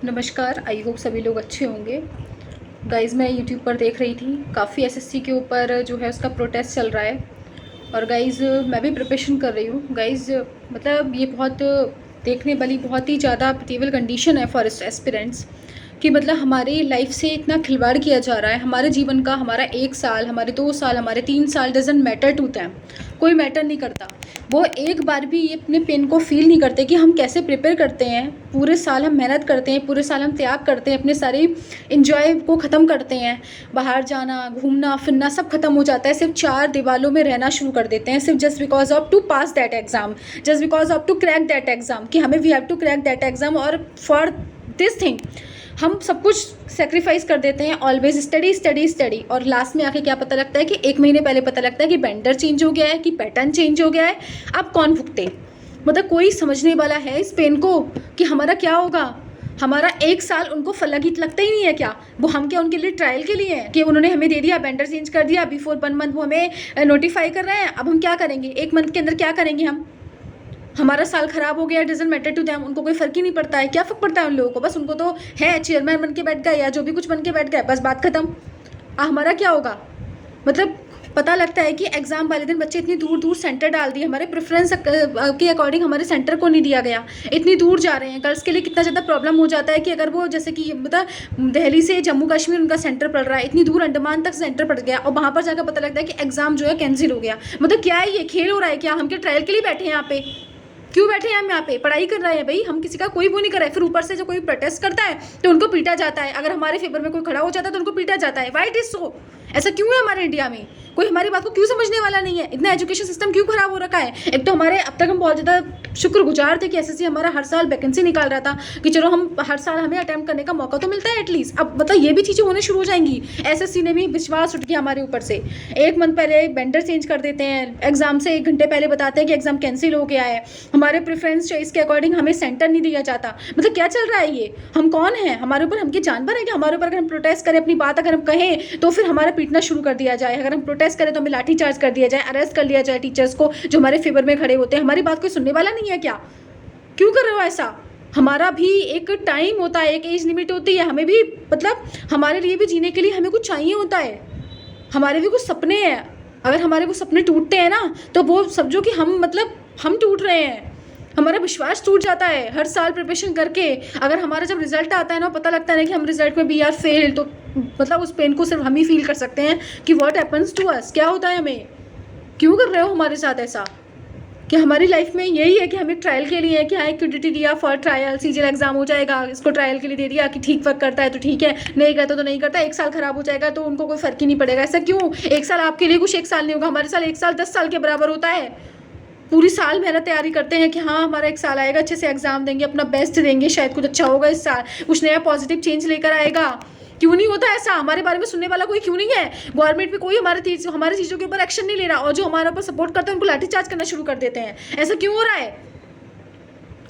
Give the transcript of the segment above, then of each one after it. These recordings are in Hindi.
नमस्कार, आई होप सभी लोग अच्छे होंगे। गाइज़ मैं यूट्यूब पर देख रही थी, काफ़ी एसएससी के ऊपर जो है उसका प्रोटेस्ट चल रहा है। और गाइज़ मैं भी प्रिपरेशन कर रही हूँ। गाइज़ मतलब ये बहुत देखने वाली बहुत ही ज़्यादा पिटिएबल कंडीशन है फॉर एस्पिरेंट्स कि मतलब हमारी लाइफ से इतना खिलवाड़ किया जा रहा है। हमारे जीवन का हमारा 1 साल, हमारे 2 साल, हमारे 3 साल डज़न्ट मैटर टू देम, कोई मैटर नहीं करता। वो एक बार भी ये अपने पेन को फ़ील नहीं करते कि हम कैसे प्रिपेयर करते हैं। पूरे साल हम मेहनत करते हैं, पूरे साल हम त्याग करते हैं, अपने सारे एन्जॉय को ख़त्म करते हैं। बाहर जाना, घूमना फिरना सब खत्म हो जाता है, सिर्फ 4 दीवारों में रहना शुरू कर देते हैं, सिर्फ just because of to pass that exam, just because of to crack that exam, कि हमें we have to crack that exam. और फॉर दिस थिंग हम सब कुछ सेक्रीफाइस कर देते हैं, ऑलवेज स्टडी स्टडी स्टडी। और लास्ट में आके क्या पता लगता है कि 1 महीने पहले पता लगता है कि बेंडर चेंज हो गया है, कि पैटर्न चेंज हो गया है। अब कौन भुगते? मतलब कोई समझने वाला है इस पेन को कि हमारा क्या होगा? हमारा 1 साल उनको फलगी लगता ही नहीं है क्या? वो हम क्या उनके लिए ट्रायल के लिए हैं कि उन्होंने हमें दे दिया, बेंडर चेंज कर दिया, बिफोर 1 मंथ वो हमें नोटिफाई कर रहे हैं। अब हम क्या करेंगे? 1 मंथ के अंदर क्या करेंगे हम? हमारा साल खराब हो गया, डजंट मैटर टू देम, उनको कोई फ़र्क ही नहीं पड़ता है। क्या फ़र्क पड़ता है उन लोगों को? बस उनको तो है चेयरमैन बन के बैठ गए या जो भी कुछ बन के बैठ गए, बस बात खत्म। हमारा क्या होगा? मतलब पता लगता है कि एग्ज़ाम वाले दिन बच्चे इतनी दूर दूर सेंटर डाल दिए, हमारे प्रेफरेंस के अकॉर्डिंग हमारे सेंटर को नहीं दिया गया, इतनी दूर जा रहे हैं। गर्ल्स के लिए कितना ज़्यादा प्रॉब्लम हो जाता है कि अगर वो जैसे कि मतलब दिल्ली से जम्मू कश्मीर उनका सेंटर पड़ रहा है, इतनी दूर अंडमान तक सेंटर पड़ गया और वहाँ पर जाकर पता लगता है कि एग्ज़ाम जो है कैंसिल हो गया। मतलब क्या है ये? खेल हो रहा है क्या? हम क्या ट्रायल के लिए बैठे हैं यहाँ पे? क्यों बैठे हैं हम यहाँ पे? पढ़ाई कर रहे हैं भाई, हम किसी का कोई वो नहीं कर रहे हैं। फिर ऊपर से जो कोई प्रोटेस्ट करता है तो उनको पीटा जाता है, अगर हमारे फेवर में कोई खड़ा हो जाता है तो उनको पीटा जाता है। Why it is so? ऐसा क्यों है हमारे इंडिया में? कोई हमारी बात को क्यों समझने वाला नहीं है? इतना एजुकेशन सिस्टम क्यों खराब हो रखा है? एक तो हमारे अब तक हम बहुत ज़्यादा शुक्रगुजार थे कि एसएससी हमारा हर साल वैकेंसी निकाल रहा था कि चलो हम हर साल हमें अटेम्प्ट करने का मौका तो मिलता है एटलीस्ट। अब मतलब ये भी चीज़ें होने शुरू हो जाएंगी। एसएससी ने भी विश्वास उठ गया हमारे ऊपर से। 1 मंथ पहले वेंडर चेंज कर देते हैं, एग्जाम से 1 घंटे पहले बताते हैं कि एग्जाम कैंसिल हो गया है, हमारे प्रेफरेंस चॉइस के अकॉर्डिंग हमें सेंटर नहीं दिया जाता। मतलब क्या चल रहा है ये? हम कौन हैं? हमारे ऊपर हम क्या जानवर है कि हमारे ऊपर अगर हम प्रोटेस्ट करें, अपनी बात अगर हम कहें तो फिर हमारा पीटना शुरू कर दिया जाए, अगर हम प्रोटेस्ट करें तो हमें लाठी चार्ज कर दिया जाए, अरेस्ट कर लिया जाए टीचर्स को जो हमारे फेवर में खड़े होते हैं। हमारी बात कोई सुनने वाला नहीं है क्या? क्यों कर रहे हो ऐसा? हमारा भी एक टाइम होता है, एक एज लिमिट होती है, हमें भी मतलब हमारे लिए भी जीने के लिए हमें कुछ चाहिए होता है, हमारे भी कुछ सपने हैं। अगर हमारे वो सपने टूटते हैं ना तो वो समझो कि हम मतलब हम टूट रहे हैं, हमारा विश्वास टूट जाता है। हर साल प्रिपरेशन करके अगर हमारा जब रिजल्ट आता है ना, पता लगता है ना कि हम रिजल्ट में भी आर फेल, तो मतलब उस पेन को सिर्फ हम ही फील कर सकते हैं कि व्हाट हैपन्स टू अस, क्या होता है हमें? क्यों कर रहे हो हमारे साथ ऐसा? कि हमारी लाइफ में यही है कि हमें ट्रायल के लिए कि हाँ एक क्यूडिटी दिया फॉर ट्रायल, सीजीएल एग्जाम हो जाएगा, इसको ट्रायल के लिए दे दिया कि ठीक वर्क करता है तो ठीक है, नहीं करता तो नहीं करता। 1 साल खराब हो जाएगा तो उनको कोई फर्क ही नहीं पड़ेगा। ऐसा क्यों? 1 साल आपके लिए कुछ 1 साल नहीं होगा, हमारे साल 1 साल 10 साल के बराबर होता है। पूरी साल मेहनत तैयारी करते हैं कि हाँ हमारा 1 साल आएगा, अच्छे से एग्जाम देंगे, अपना बेस्ट देंगे, शायद कुछ अच्छा होगा इस साल, कुछ नया पॉजिटिव चेंज लेकर आएगा। क्यों नहीं होता ऐसा? हमारे बारे में सुनने वाला कोई क्यों नहीं है? गवर्नमेंट भी कोई हमारी चीज़ों के ऊपर एक्शन नहीं ले रहा, और जो हमारे ऊपर सपोर्ट करते हैं उनको लाठीचार्ज करना शुरू कर देते हैं। ऐसा क्यों हो रहा है?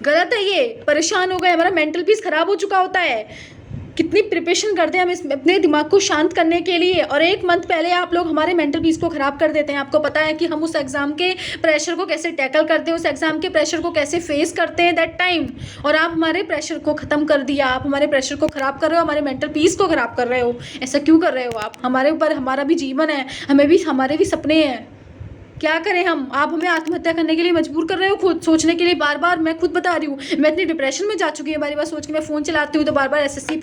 गलत है ये। परेशान हो गए, हमारा मेंटल पीस खराब हो चुका होता है। कितनी प्रिपरेशन करते हैं हम इस अपने दिमाग को शांत करने के लिए, और 1 मंथ पहले आप लोग हमारे मेंटल पीस को ख़राब कर देते हैं। आपको पता है कि हम उस एग्ज़ाम के प्रेशर को कैसे टैकल करते हैं, उस एग्ज़ाम के प्रेशर को कैसे फेस करते हैं दैट टाइम, और आप हमारे प्रेशर को ख़त्म कर दिया, आप हमारे प्रेशर को ख़राब कर रहे हो, हमारे मेंटल पीस को ख़राब कर रहे हो। ऐसा क्यों कर रहे हो आप? हमारे ऊपर हमारा भी जीवन है, हमारे भी सपने हैं। क्या करें हम? आप हमें आत्महत्या करने के लिए मजबूर कर रहे हो, खुद सोचने के लिए बार बार। मैं खुद बता रही हूँ, मैं इतनी डिप्रेशन में जा चुकी हूँ बार बार सोच के। मैं फ़ोन चलाती हूँ तो बार बार एसएससी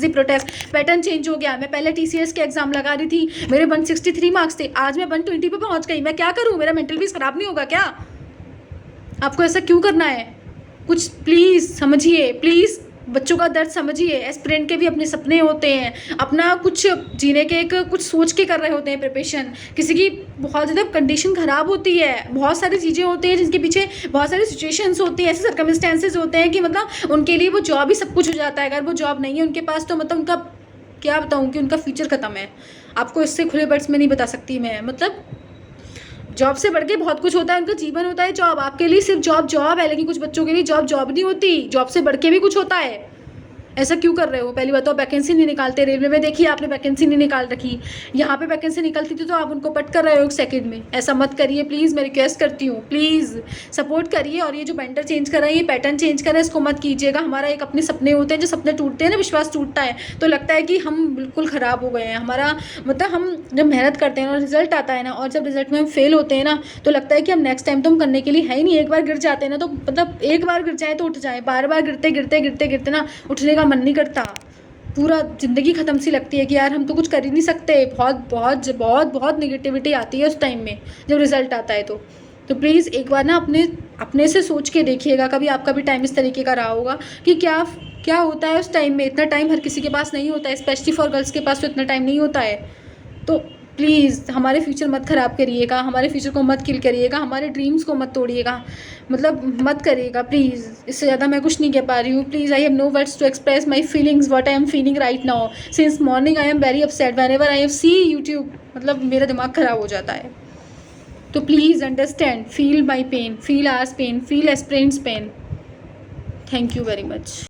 प्रोटेस्ट, पैटर्न चेंज हो गया। मैं पहले टीसीएस के एग्जाम लगा रही थी, मेरे 163 मार्क्स थे, आज मैं 120 पे पहुँच गई। मैं क्या करूँ? मेरा मेंटल पीस खराब नहीं होगा क्या? आपको ऐसा क्यों करना है? कुछ प्लीज़ समझिए, प्लीज़ बच्चों का दर्द समझिए। एस्पिरेंट के भी अपने सपने होते हैं, अपना कुछ जीने के एक कुछ सोच के कर रहे होते हैं प्रिपरेशन। किसी की बहुत ज़्यादा कंडीशन ख़राब होती है, बहुत सारी चीज़ें होती हैं जिनके पीछे बहुत सारी सिचुएशंस होती हैं, ऐसे सर्कमस्टेंसेज होते हैं कि मतलब उनके लिए वो जॉब ही सब कुछ हो जाता है। अगर वो जॉब नहीं है उनके पास तो मतलब उनका क्या बताऊँ कि उनका फ्यूचर ख़त्म है। आपको इससे खुले वर्ड्स में नहीं बता सकती मैं। मतलब जॉब से बढ़ के बहुत कुछ होता है, उनका जीवन होता है जॉब। आपके लिए सिर्फ जॉब है, लेकिन कुछ बच्चों के लिए जॉब नहीं होती, जॉब से बढ़ के भी कुछ होता है। ऐसा क्यों कर रहे हो? पहली बात तो आप वैकेंसी नहीं निकालते। रेलवे में देखिए आपने वैकेंसी नहीं निकाल रखी, यहाँ पे वैकेंसी निकलती थी तो आप उनको पट कर रहे हो 1 सेकंड में। ऐसा मत करिए प्लीज़, मैं रिक्वेस्ट करती हूँ, प्लीज़ सपोर्ट करिए। और ये जो वेंडर चेंज कर रहा है, ये पैटर्न चेंज कर रहा है, इसको मत कीजिएगा। हमारा एक अपने सपने होते हैं, जो सपने टूटते हैं ना, विश्वास टूटता है तो लगता है कि हम बिल्कुल ख़राब हो गए हैं। हमारा मतलब हम जब मेहनत करते हैं और रिजल्ट आता है ना, और जब रिजल्ट में हम फेल होते हैं ना, तो लगता है कि हम नेक्स्ट टाइम तो हम करने के लिए है ही नहीं। एक बार गिर जाते हैं ना, तो मतलब एक बार गिर जाए तो उठ जाए, बार बार गिरते गिरते गिरते गिरते ना उठने का मन नहीं करता। पूरा ज़िंदगी ख़त्म सी लगती है कि यार हम तो कुछ कर ही नहीं सकते। बहुत बहुत बहुत बहुत निगेटिविटी आती है उस टाइम में जब रिज़ल्ट आता है तो प्लीज़ एक बार ना अपने से सोच के देखिएगा। कभी आपका भी टाइम इस तरीके का रहा होगा कि क्या क्या होता है उस टाइम में। इतना टाइम हर किसी के पास नहीं होता है, स्पेशली फॉर गर्ल्स के पास तो इतना टाइम नहीं होता है। तो प्लीज़ हमारे फ्यूचर मत ख़राब करिएगा, हमारे फ्यूचर को मत किल करिएगा, हमारे ड्रीम्स को मत तोड़िएगा, मतलब मत करिएगा प्लीज़। इससे ज़्यादा मैं कुछ नहीं कह पा रही हूँ। Please, I have no words to express my feelings, what I am feeling right now. Since morning I am very upset whenever I see YouTube, मतलब मेरा दिमाग ख़राब हो जाता है। तो please understand, feel my pain, feel ours pain, feel aspirants pain. Thank you very much.